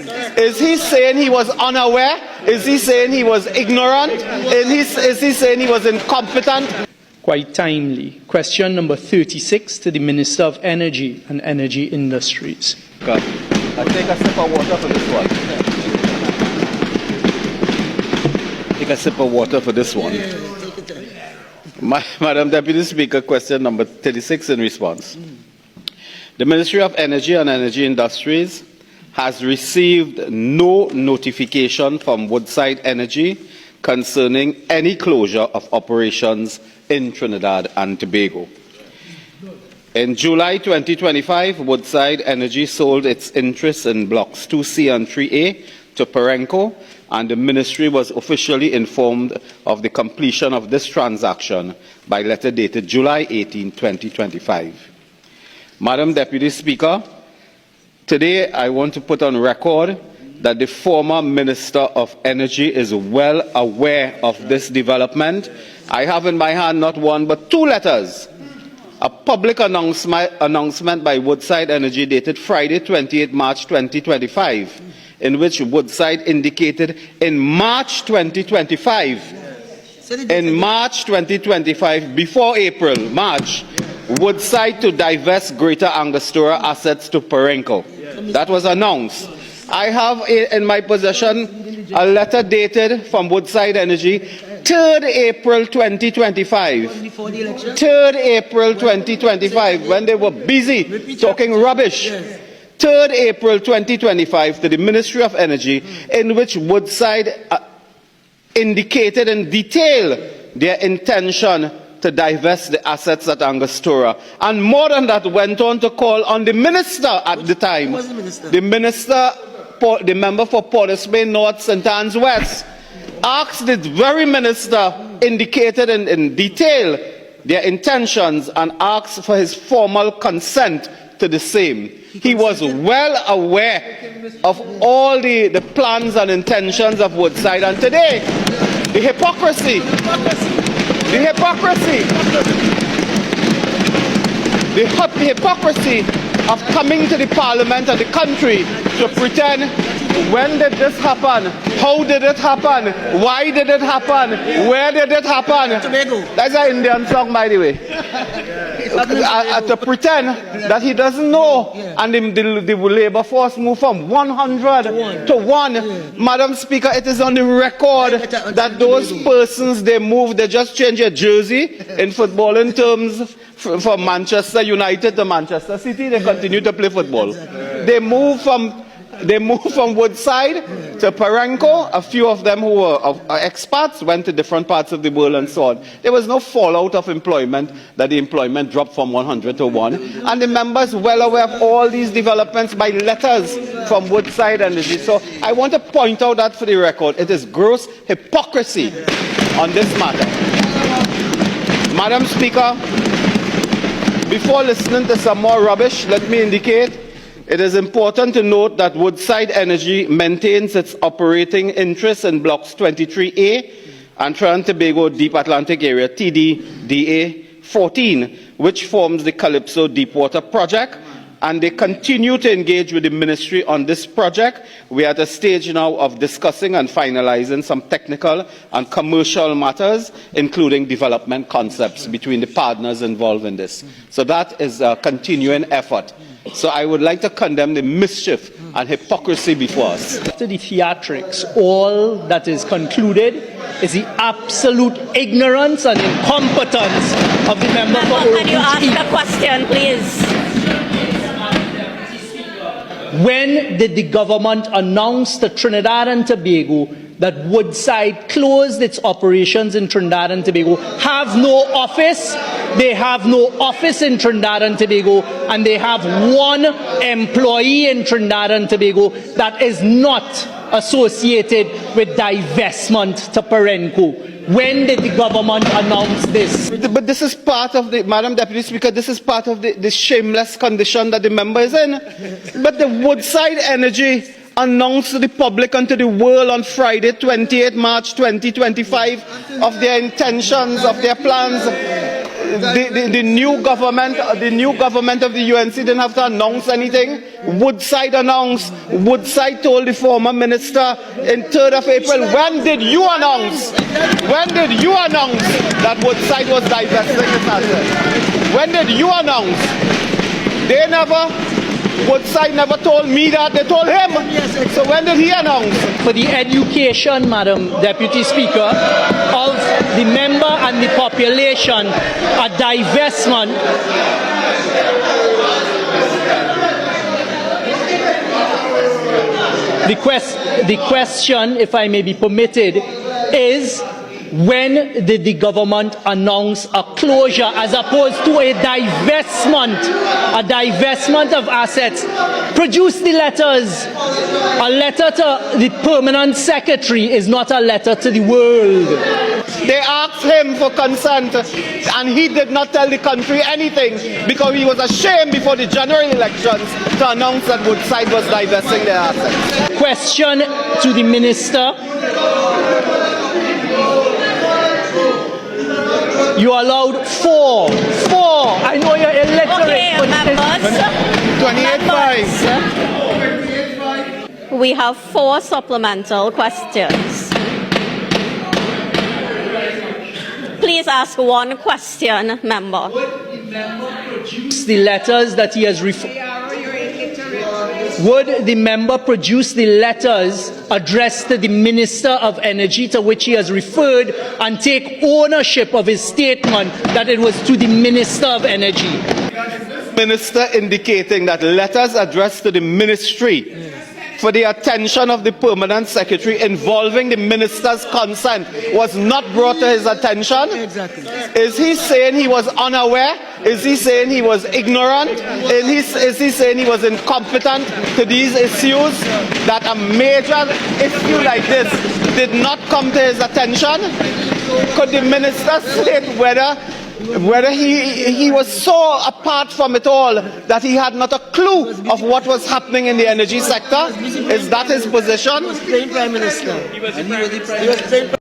Is he saying he was unaware? Is he saying he was ignorant? Is he saying he was incompetent? Quite timely. Question number 36 to the Minister of Energy and Energy Industries. I'll take a sip of water for this one. Take a sip of water for this one. Madam Deputy Speaker, question number 36 in response. The Ministry of Energy and Energy Industries has received no notification from Woodside Energy concerning any closure of operations in Trinidad and Tobago. In July 2025, Woodside Energy sold its interests in Blocks 2C and 3A to Perenco, and the Ministry was officially informed of the completion of this transaction by letter dated July 18, 2025. Madam Deputy Speaker, today I want to put on record that the former Minister of Energy is well aware of this development. I have in my hand not one but two letters. A public announcement by Woodside Energy dated Friday 28 March 2025, in which Woodside indicated in March 2025, before April, March, Woodside to divest Greater Angostura assets to Perenco. That was announced. I have in my possession a letter dated from Woodside Energy, 3rd April 2025. 3rd April 2025, when they were busy talking rubbish. 3rd April 2025 to the Ministry of Energy, in which Woodside indicated in detail their intention to divest the assets at Angostura. And more than that, went on to call on the minister at the time, the minister, the member for Port of Spain North, St. Anne's West, asked the very minister, indicated in detail their intentions, and asked for his formal consent to the same. He was well aware of all the plans and intentions of Woodside. And today, the hypocrisy of coming to the Parliament and the country to pretend, when did this happen? How did it happen? Why did it happen? Where did it happen? That's an Indian song, by the way. To pretend that he doesn't know, and the labor force moved from 100 to 1. Madam Speaker, it is on the record that those persons, they just change their jersey in footballing terms from Manchester United to Manchester City. They continue to play football. They move from Woodside to Perenco. A few of them who were expats went to different parts of the world and so on. There was no fallout of employment, that the employment dropped from 100 to 1. And the members well aware of all these developments by letters from Woodside Energy. So I want to point out that for the record, it is gross hypocrisy on this matter. Madam Speaker, before listening to some more rubbish, let me indicate it is important to note that Woodside Energy maintains its operating interest in Blocks 23A and Trinidad and Tobago Deep Atlantic Area TDDA 14, which forms the Calypso Deepwater Project, and they continue to engage with the Ministry on this project. We are at a stage now of discussing and finalizing some technical and commercial matters, including development concepts between the partners involved in this. So that is a continuing effort. So I would like to condemn the mischief and hypocrisy before us. After the theatrics, all that is concluded is the absolute ignorance and incompetence of the member for Can you ask the question, please? When did the government announce to Trinidad and Tobago that Woodside closed its operations in Trinidad and Tobago, have no office? They have no office in Trinidad and Tobago, and they have one employee in Trinidad and Tobago that is not associated with divestment to Perenco. When did the government announce this? But this is part of the, Madam Deputy Speaker, this is part of the shameless condition that the member is in. But the Woodside Energy announced to the public and to the world on Friday, 28 March 2025, of their intentions, of their plans. the new government of the UNC didn't have to announce anything. Woodside announced. Woodside told the former minister in 3rd of April. When did you announce? When did you announce that Woodside was divesting its assets? When did you announce? They never. Woodside never told me that. They told him. So when did he announce? For the education, Madam Deputy Speaker, of the member and the population, a divestment the question, if I may be permitted, is when did the government announce a closure as opposed to a divestment of assets? Produce the letters. A letter to the permanent secretary is not a letter to the world. They asked him for consent and he did not tell the country anything because he was ashamed before the general elections to announce that Woodside was divesting their assets. Question to the minister. You are allowed four. I know you're illiterate. Okay, members. 28.5. We have 4 supplemental questions. Please ask one question, member. The letters that he has Would the member produce the letters addressed to the Minister of Energy to which he has referred and take ownership of his statement that it was to the Minister of Energy? Minister indicating that letters addressed to the ministry for the attention of the permanent secretary involving the minister's consent was not brought to his attention? Exactly. Is he saying he was unaware? Is he saying he was ignorant? Is he saying he was incompetent to these issues? That a major issue like this did not come to his attention? Could the minister state whether he was so apart from it all that he had not a clue of what was happening in the energy sector? Is that his position? He was playing Prime Minister. He was playing